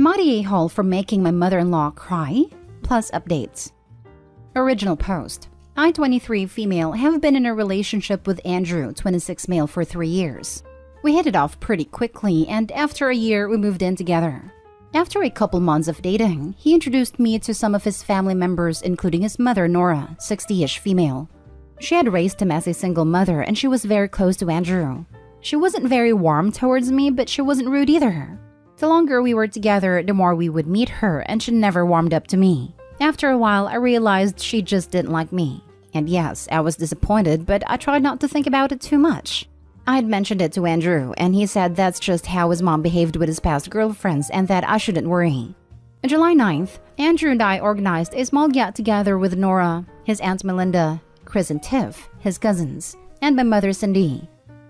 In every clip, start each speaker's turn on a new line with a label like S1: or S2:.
S1: Am I the a-hole for making my mother-in-law cry? Plus updates. Original post. I, 23 female, have been in a relationship with Andrew, 26 male, for 3 years. We hit it off pretty quickly, and after a year, we moved in together. After a couple months of dating, he introduced me to some of his family members, including his mother, Nora, 60-ish female. She had raised him as a single mother, and she was very close to Andrew. She wasn't very warm towards me, but she wasn't rude either. The longer we were together, the more we would meet her, and she never warmed up to me. After a while, I realized she just didn't like me. And yes, I was disappointed, but I tried not to think about it too much. I had mentioned it to Andrew, and he said that's just how his mom behaved with his past girlfriends and that I shouldn't worry. On July 9th, Andrew and I organized a small get-together with Nora, his Aunt Melinda, Chris and Tiff, his cousins, and my mother Cindy.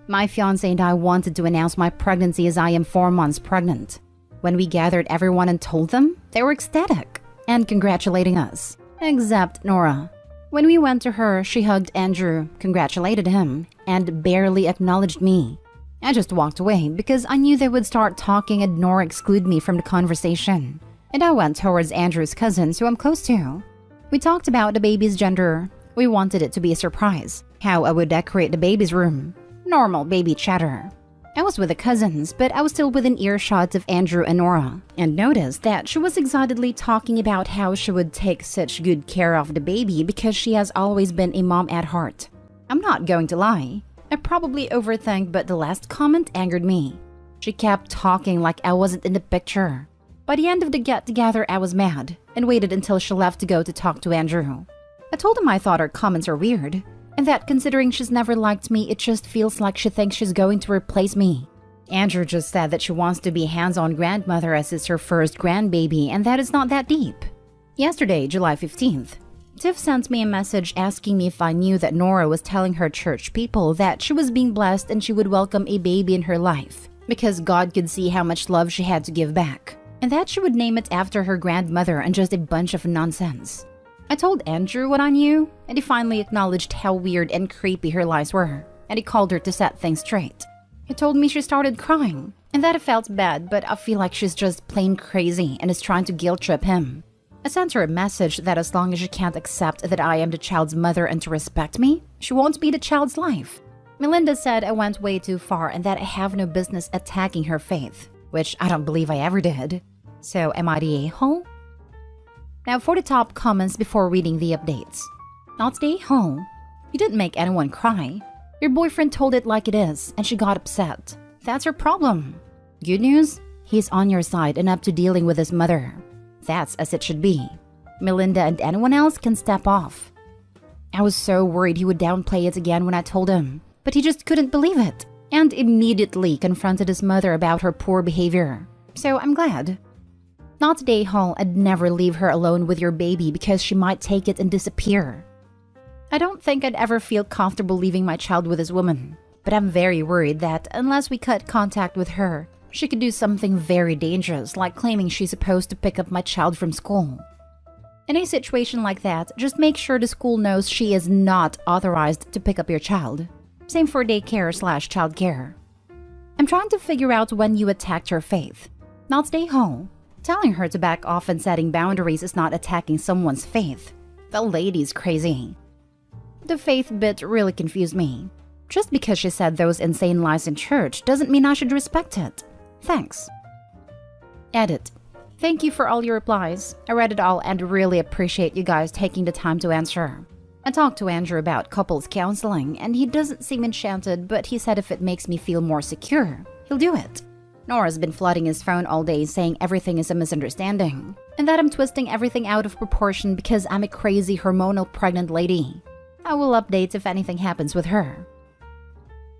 S1: My fiancé and I wanted to announce my pregnancy as I am 4 months pregnant. When we gathered everyone and told them, they were ecstatic and congratulating us, except Nora. When we went to her, she hugged Andrew, congratulated him, and barely acknowledged me. I just walked away because I knew they would start talking and Nora exclude me from the conversation. And I went towards Andrew's cousins, who I'm close to. We talked about the baby's gender. We wanted it to be a surprise, how I would decorate the baby's room. Normal baby chatter. I was with the cousins, but I was still within earshot of Andrew and Nora, and noticed that she was excitedly talking about how she would take such good care of the baby because she has always been a mom at heart. I'm not going to lie. I probably overthink, but the last comment angered me. She kept talking like I wasn't in the picture. By the end of the get-together, I was mad, and waited until she left to go to talk to Andrew. I told him I thought her comments are weird, and that considering she's never liked me, it just feels like she thinks she's going to replace me. Andrew just said that she wants to be hands-on grandmother as it's her first grandbaby, and that is not that deep. Yesterday, July 15th, Tiff sent me a message asking me if I knew that Nora was telling her church people that she was being blessed and she would welcome a baby in her life because God could see how much love she had to give back, and that she would name it after her grandmother, and just a bunch of nonsense. I told Andrew what I knew, and he finally acknowledged how weird and creepy her lies were, and he called her to set things straight. He told me she started crying, and that I felt bad, but I feel like she's just plain crazy and is trying to guilt trip him. I sent her a message that as long as she can't accept that I am the child's mother and to respect me, she won't be the child's life. Melinda said I went way too far and that I have no business attacking her faith, which I don't believe I ever did. So am I the a-hole? Now for the top comments before reading the updates. Not the a-hole. You didn't make anyone cry. Your boyfriend told it like it is, and she got upset. That's her problem. Good news? He's on your side and up to dealing with his mother. That's as it should be. Melinda and anyone else can step off. I was so worried he would downplay it again when I told him, but he just couldn't believe it, and immediately confronted his mother about her poor behavior. So I'm glad. Not today, Hall. I'd never leave her alone with your baby because she might take it and disappear. I don't think I'd ever feel comfortable leaving my child with this woman, but I'm very worried that unless we cut contact with her, she could do something very dangerous, like claiming she's supposed to pick up my child from school. In a situation like that, just make sure the school knows she is not authorized to pick up your child. Same for daycare/childcare. I'm trying to figure out when you attacked her faith. Not stay home. Telling her to back off and setting boundaries is not attacking someone's faith. The lady's crazy. The faith bit really confused me. Just because she said those insane lies in church doesn't mean I should respect it. Thanks. Edit. Thank you for all your replies. I read it all and really appreciate you guys taking the time to answer. I talked to Andrew about couples counseling and he doesn't seem enchanted, but he said if it makes me feel more secure, he'll do it. Nora's been flooding his phone all day saying everything is a misunderstanding, and that I'm twisting everything out of proportion because I'm a crazy hormonal pregnant lady. I will update if anything happens with her.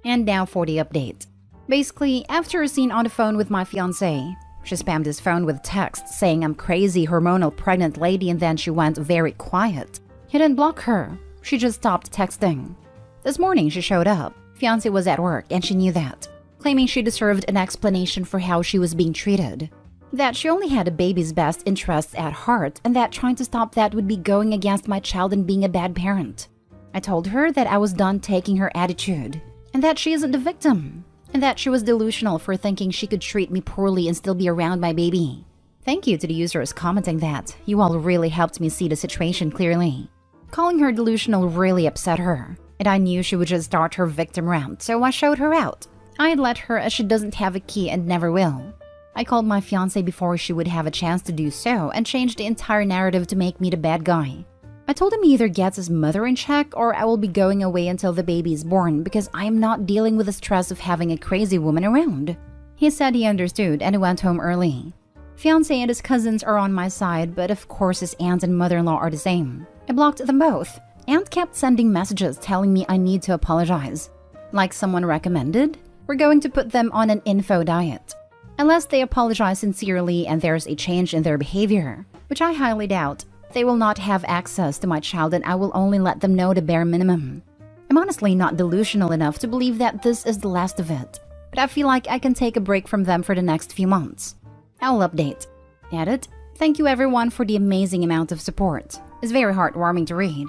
S1: And now for the update. Basically, after a scene on the phone with my fiancé, she spammed his phone with texts saying I'm crazy hormonal pregnant lady, and then she went very quiet. He didn't block her, she just stopped texting. This morning she showed up. Fiancé was at work and she knew that, claiming she deserved an explanation for how she was being treated. That she only had a baby's best interests at heart, and that trying to stop that would be going against my child and being a bad parent. I told her that I was done taking her attitude, and that she isn't the victim, and that she was delusional for thinking she could treat me poorly and still be around my baby. Thank you to the users commenting that. You all really helped me see the situation clearly. Calling her delusional really upset her, and I knew she would just start her victim rant, so I showed her out. I had let her as she doesn't have a key and never will. I called my fiancé before she would have a chance to do so and changed the entire narrative to make me the bad guy. I told him he either gets his mother in check or I will be going away until the baby is born because I am not dealing with the stress of having a crazy woman around. He said he understood and he went home early. Fiancé and his cousins are on my side, but of course his aunt and mother-in-law are the same. I blocked them both. Aunt kept sending messages telling me I need to apologize. Like someone recommended, we're going to put them on an info diet. Unless they apologize sincerely and there's a change in their behavior, which I highly doubt, they will not have access to my child and I will only let them know the bare minimum. I'm honestly not delusional enough to believe that this is the last of it, but I feel like I can take a break from them for the next few months. I'll update. Edit. Thank you everyone for the amazing amount of support. It's very heartwarming to read.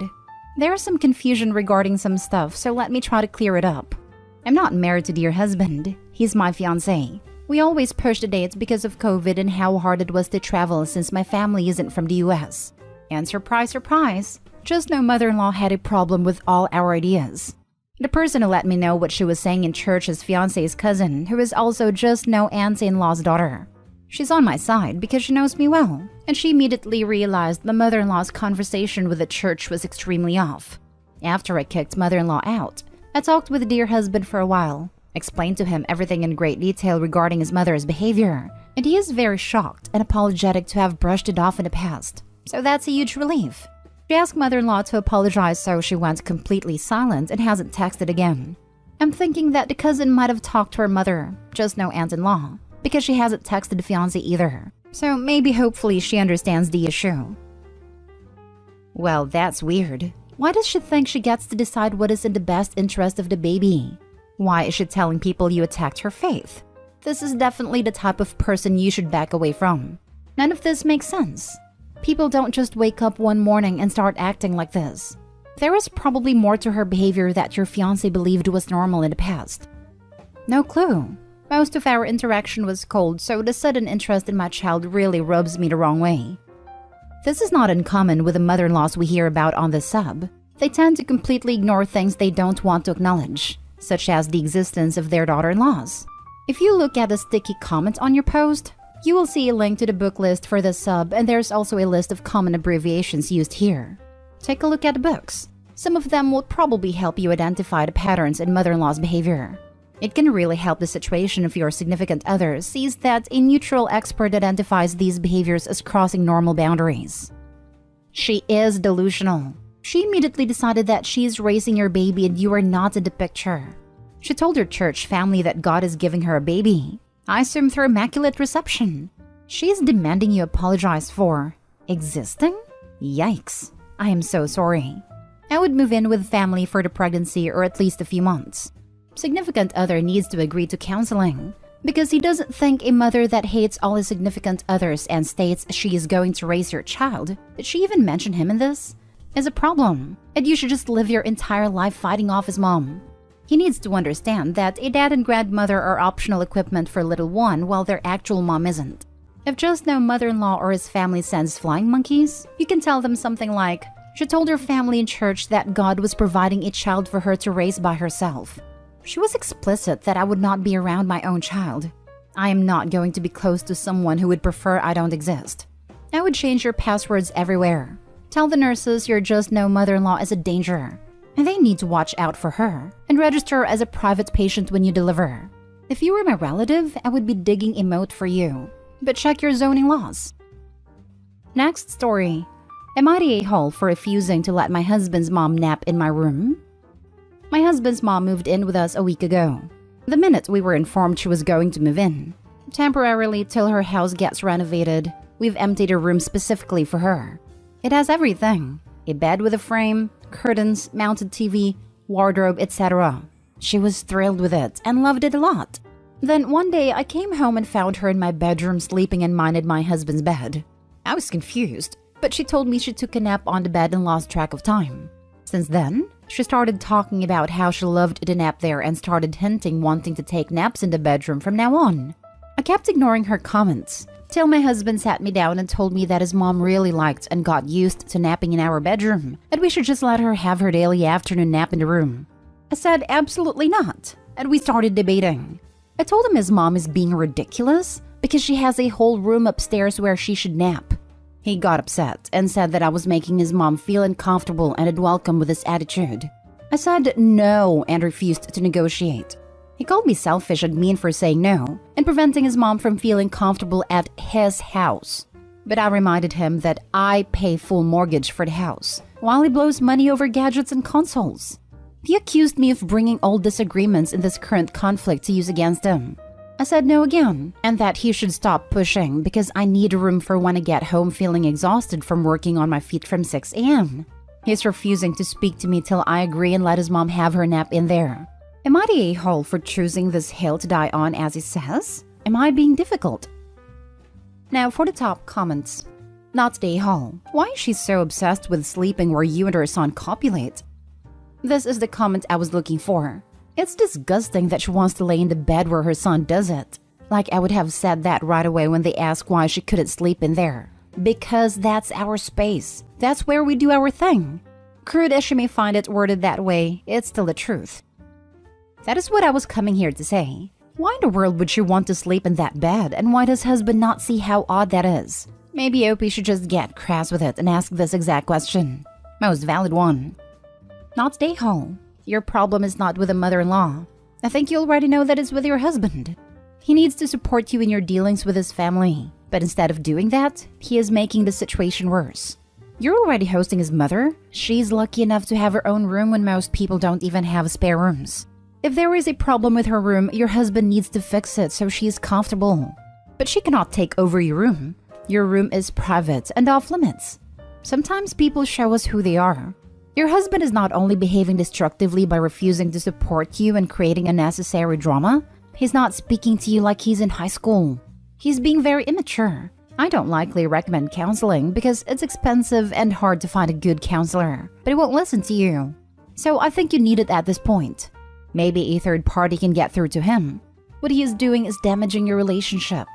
S1: There is some confusion regarding some stuff, so let me try to clear it up. I'm not married to dear husband. He's my fiancé. We always pushed the dates because of COVID and how hard it was to travel since my family isn't from the US. And surprise, surprise, just no mother-in-law had a problem with all our ideas. The person who let me know what she was saying in church is fiancé's cousin, who is also just no auntie-in-law's daughter. She's on my side because she knows me well, and she immediately realized the mother-in-law's conversation with the church was extremely off. After I kicked mother-in-law out, I talked with the dear husband for a while, explained to him everything in great detail regarding his mother's behavior, and he is very shocked and apologetic to have brushed it off in the past. So that's a huge relief. She asked mother-in-law to apologize, so she went completely silent and hasn't texted again. I'm thinking that the cousin might have talked to her mother, just no aunt-in-law, because she hasn't texted the fiancé either. So maybe hopefully she understands the issue. Well, that's weird. Why does she think she gets to decide what is in the best interest of the baby? Why is she telling people you attacked her faith? This is definitely the type of person you should back away from. None of this makes sense. People don't just wake up one morning and start acting like this. There is probably more to her behavior that your fiancé believed was normal in the past. No clue. Most of our interaction was cold, so the sudden interest in my child really rubs me the wrong way. This is not uncommon with the mother-in-laws we hear about on this sub. They tend to completely ignore things they don't want to acknowledge, such as the existence of their daughter-in-laws. If you look at the sticky comments on your post, you will see a link to the book list for this sub, and there's also a list of common abbreviations used here. Take a look at the books. Some of them will probably help you identify the patterns in mother-in-law's behavior. It can really help the situation if your significant other sees that a neutral expert identifies these behaviors as crossing normal boundaries. She is delusional. She immediately decided that she is raising your baby and you are not in the picture. She told her church family that God is giving her a baby. I assume through immaculate reception. She is demanding you apologize for existing? Yikes. I am so sorry. I would move in with family for the pregnancy or at least a few months. Significant other needs to agree to counseling because he doesn't think a mother that hates all his significant others and states she is going to raise your child, did she even mention him in this, is a problem, and you should just live your entire life fighting off his mom. He needs to understand that a dad and grandmother are optional equipment for little one while their actual mom isn't. If just no mother-in-law or his family sends flying monkeys, you can tell them something like, she told her family in church that God was providing a child for her to raise by herself. She was explicit that I would not be around my own child. I am not going to be close to someone who would prefer I don't exist. I would change your passwords everywhere. Tell the nurses your just no mother-in-law is a danger, and they need to watch out for her, and register as a private patient when you deliver. If you were my relative, I would be digging a moat for you, but check your zoning laws. Next story. Am I the a-hole for refusing to let my husband's mom nap in my room? My husband's mom moved in with us a week ago. The minute we were informed she was going to move in, temporarily till her house gets renovated, we've emptied a room specifically for her. It has everything. A bed with a frame, curtains, mounted TV, wardrobe, etc. She was thrilled with it and loved it a lot. Then one day I came home and found her in my bedroom sleeping and minded my husband's bed. I was confused, but she told me she took a nap on the bed and lost track of time. Since then, she started talking about how she loved the nap there and started hinting wanting to take naps in the bedroom from now on. I kept ignoring her comments, Till my husband sat me down and told me that his mom really liked and got used to napping in our bedroom, and we should just let her have her daily afternoon nap in the room. I said absolutely not, and we started debating. I told him his mom is being ridiculous because she has a whole room upstairs where she should nap. He got upset and said that I was making his mom feel uncomfortable and unwelcome with this attitude. I said no and refused to negotiate. He called me selfish and mean for saying no and preventing his mom from feeling comfortable at his house. But I reminded him that I pay full mortgage for the house, while he blows money over gadgets and consoles. He accused me of bringing old disagreements in this current conflict to use against him. I said no again, and that he should stop pushing because I need a room for when I get home feeling exhausted from working on my feet from 6 a.m. He's refusing to speak to me till I agree and let his mom have her nap in there. Am I the a-hole for choosing this hill to die on as he says? Am I being difficult? Now for the top comments. Not the a-hole. Why is she so obsessed with sleeping where you and her son copulate? This is the comment I was looking for. It's disgusting that she wants to lay in the bed where her son does it. Like I would have said that right away when they asked why she couldn't sleep in there. Because that's our space. That's where we do our thing. Crude as she may find it worded that way, it's still the truth. That is what I was coming here to say. Why in the world would she want to sleep in that bed, and why does husband not see how odd that is? Maybe Opie should just get crass with it and ask this exact question. Most valid one. Not stay home. Your problem is not with a mother-in-law. I think you already know that it's with your husband. He needs to support you in your dealings with his family. But instead of doing that, he is making the situation worse. You're already hosting his mother. She's lucky enough to have her own room when most people don't even have spare rooms. If there is a problem with her room, your husband needs to fix it so she is comfortable. But she cannot take over your room. Your room is private and off limits. Sometimes people show us who they are. Your husband is not only behaving destructively by refusing to support you and creating unnecessary drama, he's not speaking to you like he's in high school. He's being very immature. I don't likely recommend counseling because it's expensive and hard to find a good counselor, but he won't listen to you. So I think you need it at this point. Maybe a third party can get through to him. What he is doing is damaging your relationship.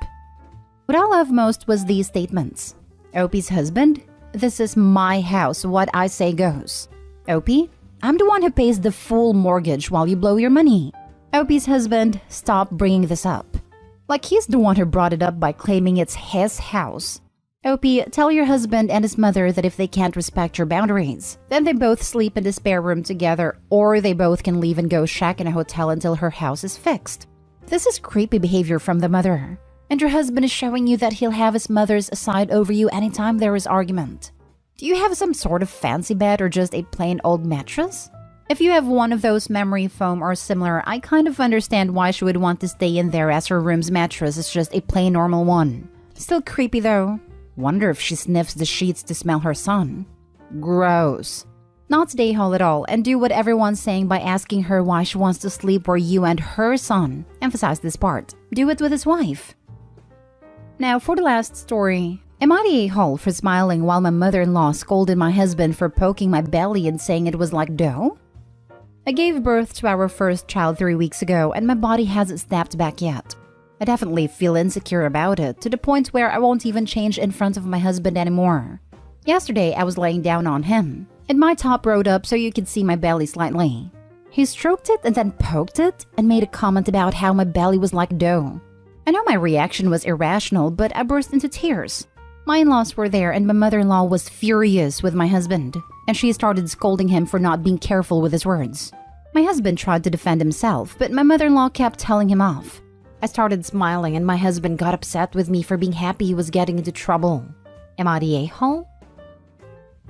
S1: What I love most was these statements. Opie's husband, this is my house, what I say goes. Opie, I'm the one who pays the full mortgage while you blow your money. Opie's husband, stop bringing this up. Like he's the one who brought it up by claiming it's his house. Opie, tell your husband and his mother that if they can't respect your boundaries, then they both sleep in the spare room together, or they both can leave and go shack in a hotel until her house is fixed. This is creepy behavior from the mother. And your husband is showing you that he'll have his mother's side over you anytime there is argument. Do you have some sort of fancy bed or just a plain old mattress? If you have one of those memory foam or similar, I kind of understand why she would want to stay in there as her room's mattress is just a plain normal one. Still creepy though. Wonder if she sniffs the sheets to smell her son. Gross. Not stay home at all and do what everyone's saying by asking her why she wants to sleep where you and her son. Emphasize this part. Do it with his wife. Now for the last story. Am I the a-hole for smiling while my mother-in-law scolded my husband for poking my belly and saying it was like dough? I gave birth to our first child 3 weeks ago and my body hasn't snapped back yet. I definitely feel insecure about it to the point where I won't even change in front of my husband anymore. Yesterday I was laying down on him and my top rode up so you could see my belly slightly. He stroked it and then poked it and made a comment about how my belly was like dough. I know my reaction was irrational, but I burst into tears. My in-laws were there and my mother-in-law was furious with my husband, and she started scolding him for not being careful with his words. My husband tried to defend himself, but my mother-in-law kept telling him off. I started smiling and my husband got upset with me for being happy he was getting into trouble. Am I the a-hole?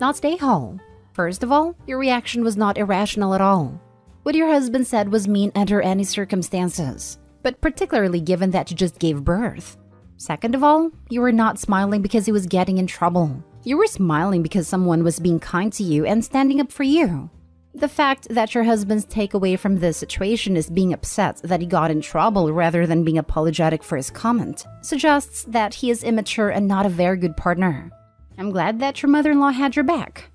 S1: Not the a-hole. First of all, your reaction was not irrational at all. What your husband said was mean under any circumstances, but particularly given that you just gave birth. Second of all, you were not smiling because he was getting in trouble. You were smiling because someone was being kind to you and standing up for you. The fact that your husband's takeaway from this situation is being upset that he got in trouble rather than being apologetic for his comment suggests that he is immature and not a very good partner. I'm glad that your mother-in-law had your back.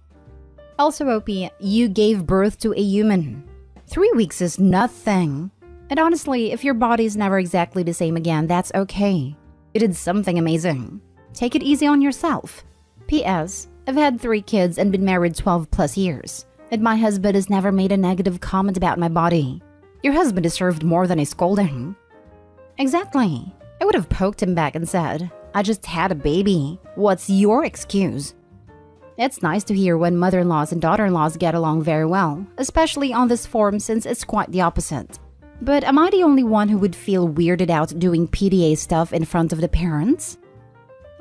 S1: Also, Opie, you gave birth to a human. 3 weeks is nothing. And honestly, if your body is never exactly the same again, that's okay. You did something amazing. Take it easy on yourself. P.S. I've had 3 kids and been married 12 plus years, and my husband has never made a negative comment about my body. Your husband deserved more than a scolding. Exactly. I would have poked him back and said, I just had a baby. What's your excuse? It's nice to hear when mother-in-laws and daughter-in-laws get along very well, especially on this forum since it's quite the opposite. But am I the only one who would feel weirded out doing PDA stuff in front of the parents?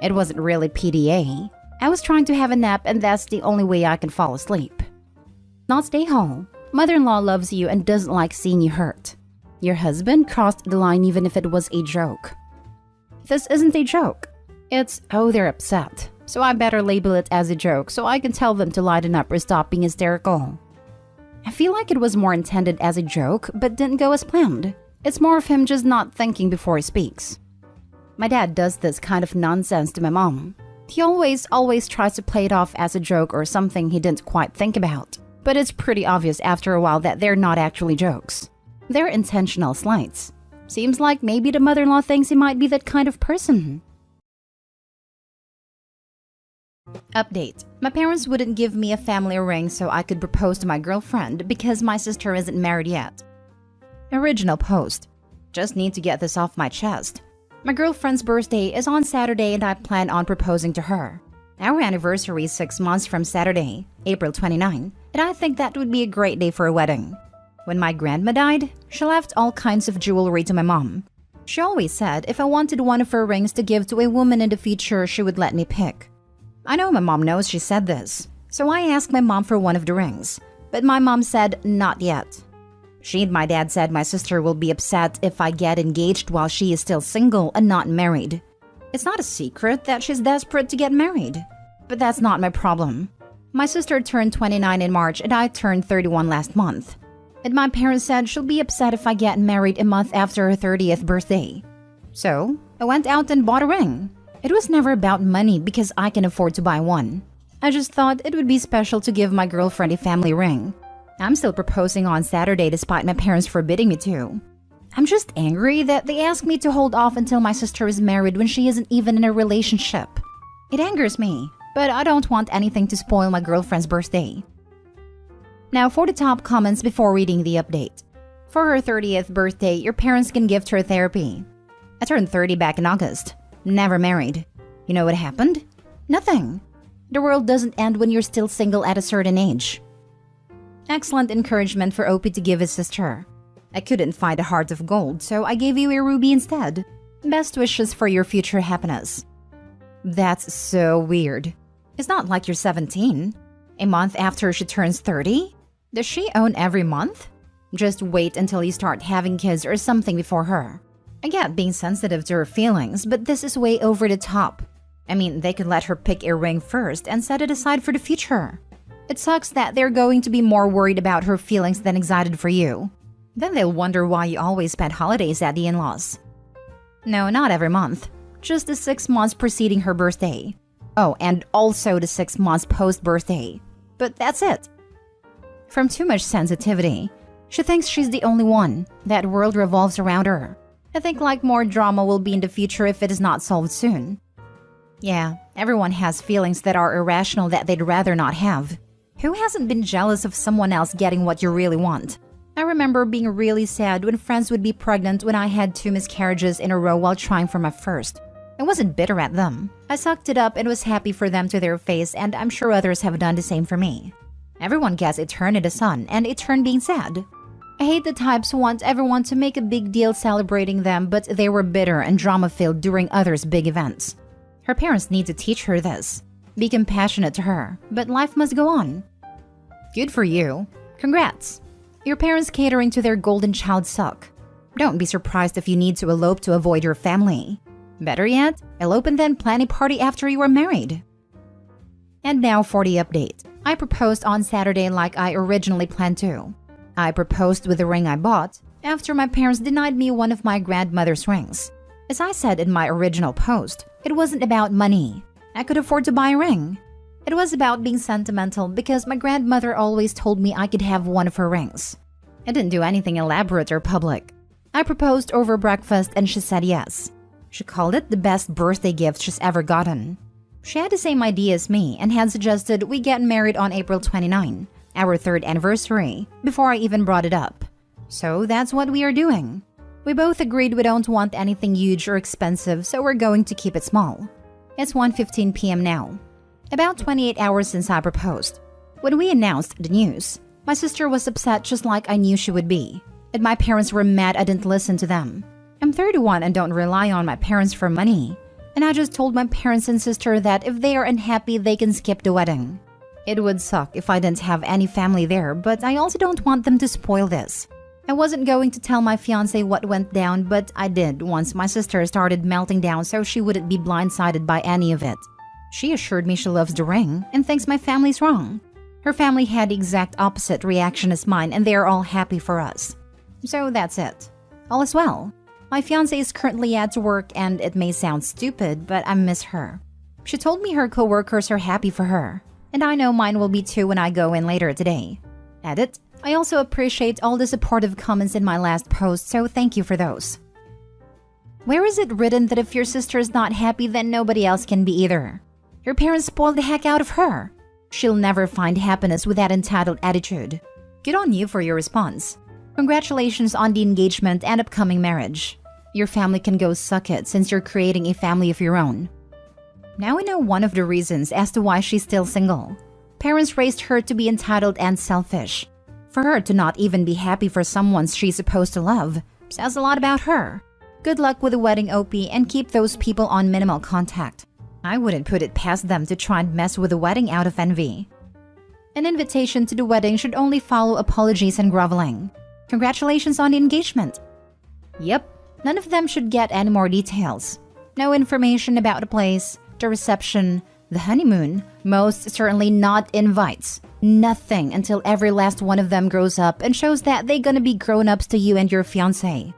S1: It wasn't really PDA. I was trying to have a nap and that's the only way I can fall asleep. Not stay home. Mother-in-law loves you and doesn't like seeing you hurt. Your husband crossed the line even if it was a joke. This isn't a joke. It's, oh, they're upset. So I better label it as a joke so I can tell them to lighten up or stop being hysterical. I feel like it was more intended as a joke, but didn't go as planned. It's more of him just not thinking before he speaks. My dad does this kind of nonsense to my mom. He always tries to play it off as a joke or something he didn't quite think about. But it's pretty obvious after a while that they're not actually jokes. They're intentional slights. Seems like maybe the mother-in-law thinks he might be that kind of person. Update. My parents wouldn't give me a family ring so I could propose to my girlfriend because my sister isn't married yet. Original post. Just need to get this off my chest. My girlfriend's birthday is on Saturday and I plan on proposing to her. Our anniversary is 6 months from Saturday, April 29, and I think that would be a great day for a wedding. When my grandma died, she left all kinds of jewelry to my mom. She always said if I wanted one of her rings to give to a woman in the future, she would let me pick. I know my mom knows she said this, so I asked my mom for one of the rings, but my mom said not yet. She and my dad said my sister will be upset if I get engaged while she is still single and not married. It's not a secret that she's desperate to get married, but that's not my problem. My sister turned 29 in March and I turned 31 last month. And my parents said she'll be upset if I get married a month after her 30th birthday. So, I went out and bought a ring. It was never about money because I can afford to buy one. I just thought it would be special to give my girlfriend a family ring. I'm still proposing on Saturday despite my parents forbidding me to. I'm just angry that they asked me to hold off until my sister is married when she isn't even in a relationship. It angers me, but I don't want anything to spoil my girlfriend's birthday. Now for the top comments before reading the update. For her 30th birthday, your parents can gift her therapy. I turned 30 back in August. Never married. You know what happened? Nothing. The world doesn't end when you're still single at a certain age. Excellent encouragement for Opie to give his sister. I couldn't find a heart of gold, so I gave you a ruby instead. Best wishes for your future happiness. That's so weird. It's not like you're 17. A month after she turns 30? Does she own every month? Just wait until you start having kids or something before her. I get being sensitive to her feelings, but this is way over the top. I mean, they could let her pick a ring first and set it aside for the future. It sucks that they're going to be more worried about her feelings than excited for you. Then they'll wonder why you always spend holidays at the in-laws. No, not every month. Just the 6 months preceding her birthday. Oh, and also the 6 months post-birthday. But that's it. From too much sensitivity, she thinks she's the only one. That world revolves around her. I think like more drama will be in the future if it is not solved soon. Yeah, everyone has feelings that are irrational that they'd rather not have. Who hasn't been jealous of someone else getting what you really want? I remember being really sad when friends would be pregnant when I had 2 miscarriages in a row while trying for my first. I wasn't bitter at them. I sucked it up and was happy for them to their face, and I'm sure others have done the same for me. Everyone gets a turn in the sun and a turn being sad. I hate the types who want everyone to make a big deal celebrating them, but they were bitter and drama-filled during others' big events. Her parents need to teach her this. Be compassionate to her, but life must go on. Good for you. Congrats. Your parents catering to their golden child suck. Don't be surprised if you need to elope to avoid your family. Better yet, elope and then plan a party after you are married. And now for the update. I proposed on Saturday like I originally planned to. I proposed with the ring I bought after my parents denied me one of my grandmother's rings. As I said in my original post, it wasn't about money. I could afford to buy a ring. It was about being sentimental because my grandmother always told me I could have one of her rings. I didn't do anything elaborate or public. I proposed over breakfast and she said yes. She called it the best birthday gift she's ever gotten. She had the same idea as me and had suggested we get married on April 29, our 3rd anniversary, before I even brought it up. So that's what we are doing. We both agreed we don't want anything huge or expensive, so we're going to keep it small. It's 1:15 p.m. now. About 28 hours since I proposed. When we announced the news, my sister was upset just like I knew she would be. And my parents were mad I didn't listen to them. I'm 31 and don't rely on my parents for money. And I just told my parents and sister that if they are unhappy, they can skip the wedding. It would suck if I didn't have any family there, but I also don't want them to spoil this. I wasn't going to tell my fiancé what went down, but I did once my sister started melting down so she wouldn't be blindsided by any of it. She assured me she loves the ring and thinks my family's wrong. Her family had the exact opposite reaction as mine and they are all happy for us. So that's it. All is well. My fiancé is currently at work and it may sound stupid, but I miss her. She told me her coworkers are happy for her, and I know mine will be too when I go in later today. Edit. I also appreciate all the supportive comments in my last post, so thank you for those. Where is it written that if your sister is not happy, then nobody else can be either? Your parents spoiled the heck out of her. She'll never find happiness with that entitled attitude. Good on you for your response. Congratulations on the engagement and upcoming marriage. Your family can go suck it since you're creating a family of your own. Now we know one of the reasons as to why she's still single. Parents raised her to be entitled and selfish. For her to not even be happy for someone she's supposed to love says a lot about her. Good luck with the wedding, OP, and keep those people on minimal contact. I wouldn't put it past them to try and mess with the wedding out of envy. An invitation to the wedding should only follow apologies and groveling. Congratulations on the engagement. Yep, none of them should get any more details. No information about the place, the reception, the honeymoon, most certainly not invites. Nothing until every last one of them grows up and shows that they're gonna be grown-ups to you and your fiancé.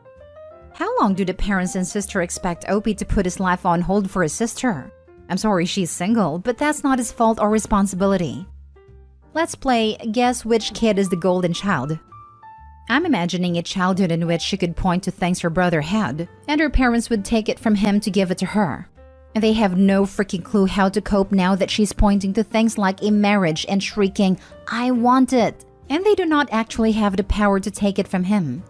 S1: How long do the parents and sister expect Opie to put his life on hold for his sister? I'm sorry she's single, but that's not his fault or responsibility. Let's play Guess Which Kid is the Golden Child. I'm imagining a childhood in which she could point to things her brother had, and her parents would take it from him to give it to her. And they have no freaking clue how to cope now that she's pointing to things like a marriage and shrieking, "I want it!" And they do not actually have the power to take it from him.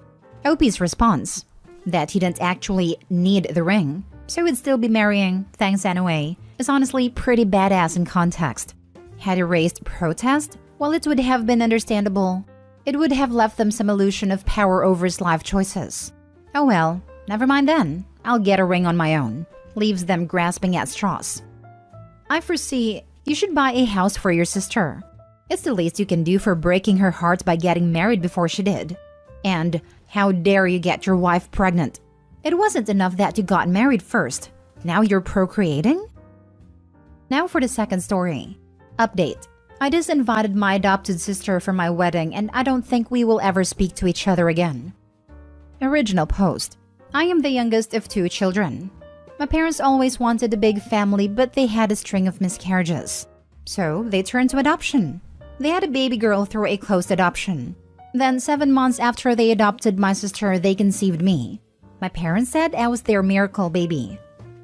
S1: Opie's response, that he didn't actually need the ring, so he'd still be marrying, thanks anyway, is honestly pretty badass in context. Had he raised protest, while it would have been understandable, it would have left them some illusion of power over his life choices. Oh well, never mind then. I'll get a ring on my own. Leaves them grasping at straws. I foresee you should buy a house for your sister. It's the least you can do for breaking her heart by getting married before she did. And how dare you get your wife pregnant? It wasn't enough that you got married first. Now you're procreating? Now for the second story. Update. I just invited my adopted sister for my wedding and I don't think we will ever speak to each other again. Original post. I am the youngest of 2 children. My parents always wanted a big family, but they had a string of miscarriages. So they turned to adoption. They had a baby girl through a closed adoption. Then 7 months after they adopted my sister, they conceived me. My parents said I was their miracle baby.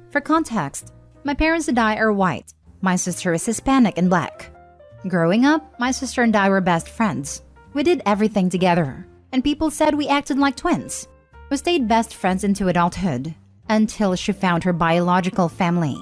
S1: For context, my parents and I are white. My sister is Hispanic and black. Growing up, my sister and I were best friends. We did everything together, and people said we acted like twins. We stayed best friends into adulthood, until she found her biological family.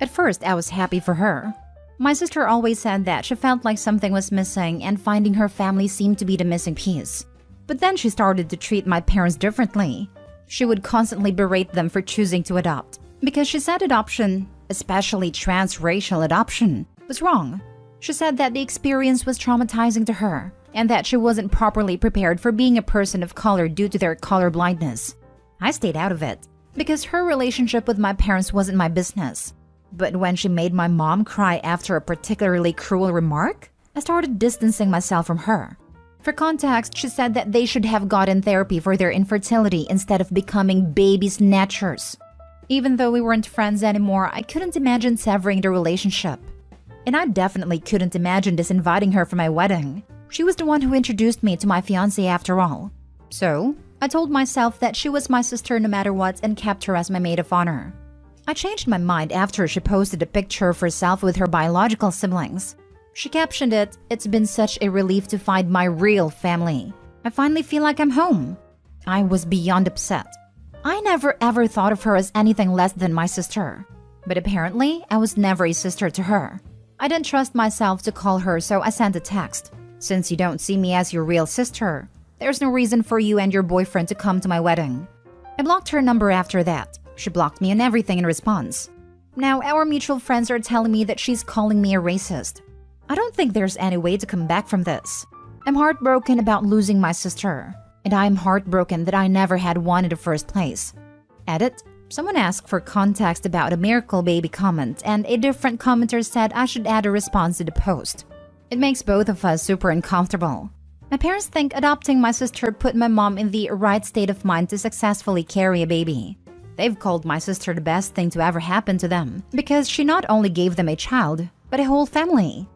S1: At first, I was happy for her. My sister always said that she felt like something was missing and finding her family seemed to be the missing piece. But then she started to treat my parents differently. She would constantly berate them for choosing to adopt, because she said adoption, especially transracial adoption, was wrong. She said that the experience was traumatizing to her, and that she wasn't properly prepared for being a person of color due to their color blindness. I stayed out of it, because her relationship with my parents wasn't my business. But when she made my mom cry after a particularly cruel remark, I started distancing myself from her. For context, she said that they should have gotten therapy for their infertility instead of becoming baby snatchers. Even though we weren't friends anymore, I couldn't imagine severing the relationship. And I definitely couldn't imagine disinviting her for my wedding. She was the one who introduced me to my fiancé after all. So, I told myself that she was my sister no matter what and kept her as my maid of honor. I changed my mind after she posted a picture of herself with her biological siblings. She captioned it, "It's been such a relief to find my real family. I finally feel like I'm home." I was beyond upset. I never ever thought of her as anything less than my sister. But apparently, I was never a sister to her. I didn't trust myself to call her, so I sent a text. "Since you don't see me as your real sister, there's no reason for you and your boyfriend to come to my wedding." I blocked her number after that. She blocked me on everything in response. Now our mutual friends are telling me that she's calling me a racist. I don't think there's any way to come back from this. I'm heartbroken about losing my sister, and I'm heartbroken that I never had one in the first place. Edit. Someone asked for context about a miracle baby comment, and a different commenter said I should add a response to the post. It makes both of us super uncomfortable. My parents think adopting my sister put my mom in the right state of mind to successfully carry a baby. They've called my sister the best thing to ever happen to them because she not only gave them a child, but a whole family.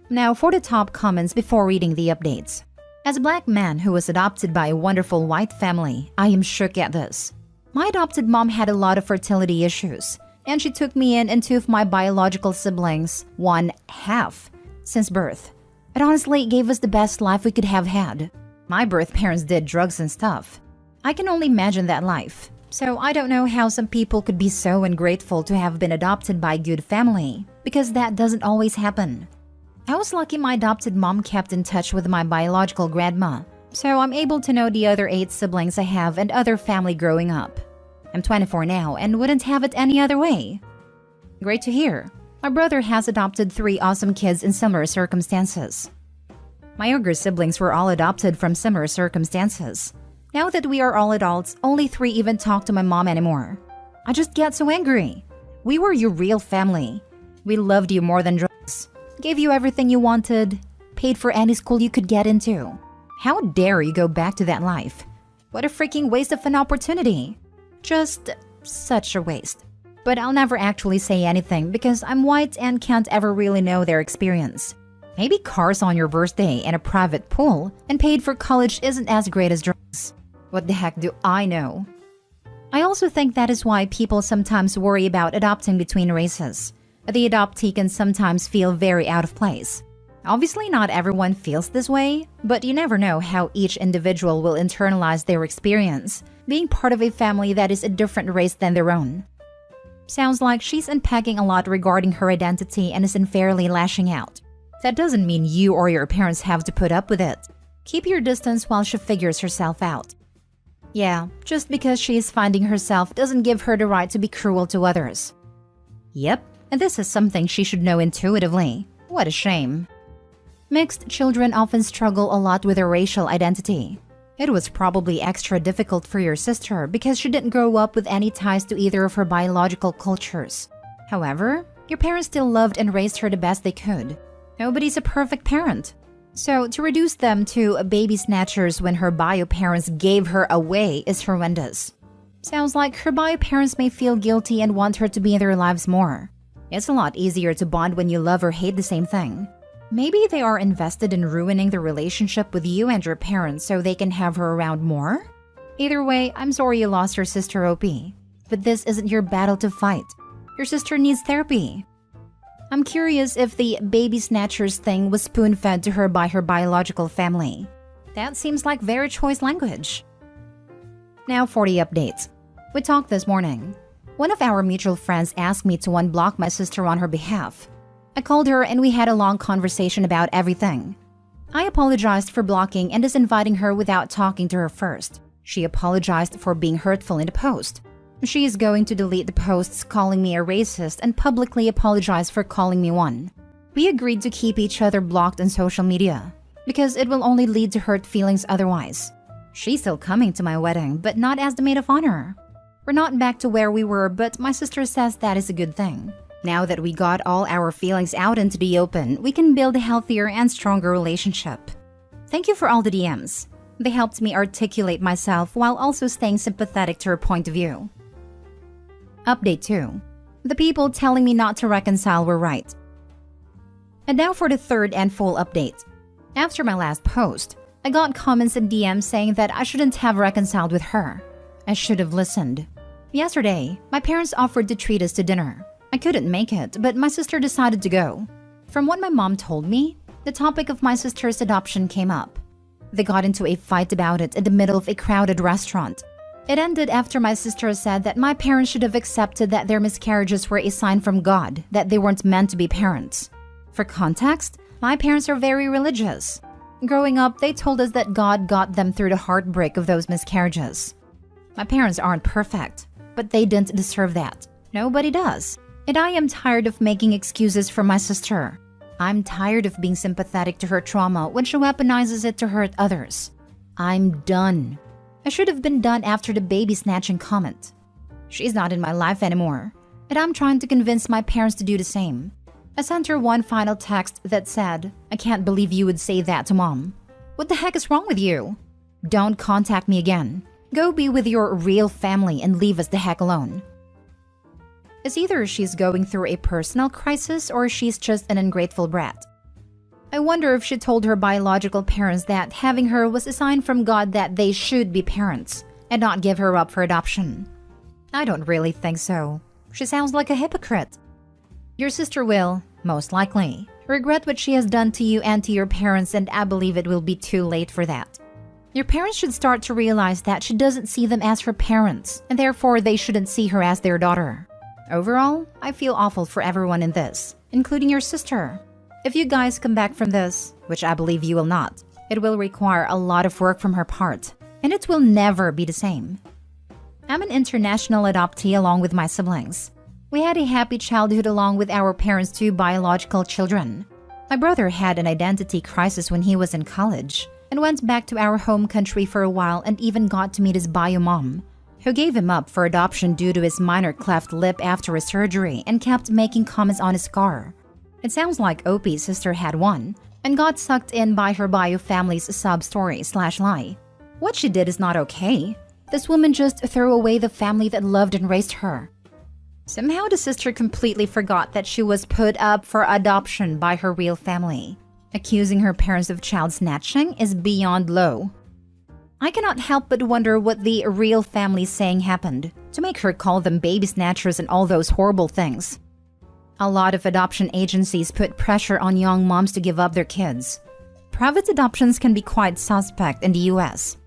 S1: Now for the top comments before reading the updates. As a black man who was adopted by a wonderful white family, I am shook at this. My adopted mom had a lot of fertility issues, and she took me in and two of my biological siblings, one half, since birth. It honestly gave us the best life we could have had. My birth parents did drugs and stuff. I can only imagine that life. So I don't know how some people could be so ungrateful to have been adopted by a good family, because that doesn't always happen. I was lucky my adopted mom kept in touch with my biological grandma, so I'm able to know the other 8 siblings I have and other family growing up. I'm 24 now and wouldn't have it any other way. Great to hear. My brother has adopted 3 awesome kids in similar circumstances. My younger siblings were all adopted from similar circumstances. Now that we are all adults, only 3 even talk to my mom anymore. I just get so angry. We were your real family. We loved you more than drugs. Gave you everything you wanted. Paid for any school you could get into. How dare you go back to that life? What a freaking waste of an opportunity. Just such a waste. But I'll never actually say anything because I'm white and can't ever really know their experience. Maybe cars on your birthday and a private pool and paid for college isn't as great as drugs. What the heck do I know? I also think that is why people sometimes worry about adopting between races. The adoptee can sometimes feel very out of place. Obviously, not everyone feels this way, but you never know how each individual will internalize their experience, being part of a family that is a different race than their own. Sounds like she's unpacking a lot regarding her identity and is unfairly lashing out. That doesn't mean you or your parents have to put up with it. Keep your distance while she figures herself out. Yeah, just because she is finding herself doesn't give her the right to be cruel to others. Yep, and this is something she should know intuitively. What a shame. Mixed children often struggle a lot with their racial identity. It was probably extra difficult for your sister because she didn't grow up with any ties to either of her biological cultures. However, your parents still loved and raised her the best they could. Nobody's a perfect parent. So to reduce them to baby snatchers when her bio parents gave her away is horrendous. Sounds like her bio parents may feel guilty and want her to be in their lives more. It's a lot easier to bond when you love or hate the same thing. Maybe they are invested in ruining the relationship with you and your parents so they can have her around more? Either way, I'm sorry you lost your sister, OP. But this isn't your battle to fight. Your sister needs therapy. I'm curious if the baby snatchers thing was spoon-fed to her by her biological family. That seems like very choice language. Now for the updates. We talked this morning. One of our mutual friends asked me to unblock my sister on her behalf. I called her and we had a long conversation about everything. I apologized for blocking and disinviting her without talking to her first. She apologized for being hurtful in the post. She is going to delete the posts calling me a racist and publicly apologize for calling me one. We agreed to keep each other blocked on social media because it will only lead to hurt feelings otherwise. She's still coming to my wedding, but not as the maid of honor. We're not back to where we were, but my sister says that is a good thing. Now that we got all our feelings out into the open, we can build a healthier and stronger relationship. Thank you for all the DMs. They helped me articulate myself while also staying sympathetic to her point of view. Update 2. The people telling me not to reconcile were right. And now for the third and full update. After my last post, I got comments and DMs saying that I shouldn't have reconciled with her. I should have listened. Yesterday, my parents offered to treat us to dinner. I couldn't make it, but my sister decided to go. From what my mom told me, the topic of my sister's adoption came up. They got into a fight about it in the middle of a crowded restaurant. It ended after my sister said that my parents should have accepted that their miscarriages were a sign from God that they weren't meant to be parents. For context, my parents are very religious. Growing up, they told us that God got them through the heartbreak of those miscarriages. My parents aren't perfect, but they didn't deserve that. Nobody does. And I am tired of making excuses for my sister. I'm tired of being sympathetic to her trauma when she weaponizes it to hurt others. I'm done. I should have been done after the baby snatching comment. She's not in my life anymore, and I'm trying to convince my parents to do the same. I sent her one final text that said, "I can't believe you would say that to Mom. What the heck is wrong with you? Don't contact me again. Go be with your real family and leave us the heck alone." It's either she's going through a personal crisis or she's just an ungrateful brat. I wonder if she told her biological parents that having her was a sign from God that they should be parents and not give her up for adoption. I don't really think so. She sounds like a hypocrite. Your sister will, most likely, regret what she has done to you and to your parents, and I believe it will be too late for that. Your parents should start to realize that she doesn't see them as her parents, and therefore they shouldn't see her as their daughter. Overall, I feel awful for everyone in this, including your sister. If you guys come back from this, which I believe you will not, it will require a lot of work from her part, and it will never be the same. I'm an international adoptee along with my siblings. We had a happy childhood along with our parents' two biological children. My brother had an identity crisis when he was in college and went back to our home country for a while and even got to meet his bio mom, who gave him up for adoption due to his minor cleft lip after a surgery and kept making comments on his scar. It sounds like Opie's sister had one and got sucked in by her bio family's sub-story/lie. What she did is not okay. This woman just threw away the family that loved and raised her. Somehow the sister completely forgot that she was put up for adoption by her real family. Accusing her parents of child snatching is beyond low. I cannot help but wonder what the real family saying happened to make her call them baby snatchers and all those horrible things. A lot of adoption agencies put pressure on young moms to give up their kids. Private adoptions can be quite suspect in the US.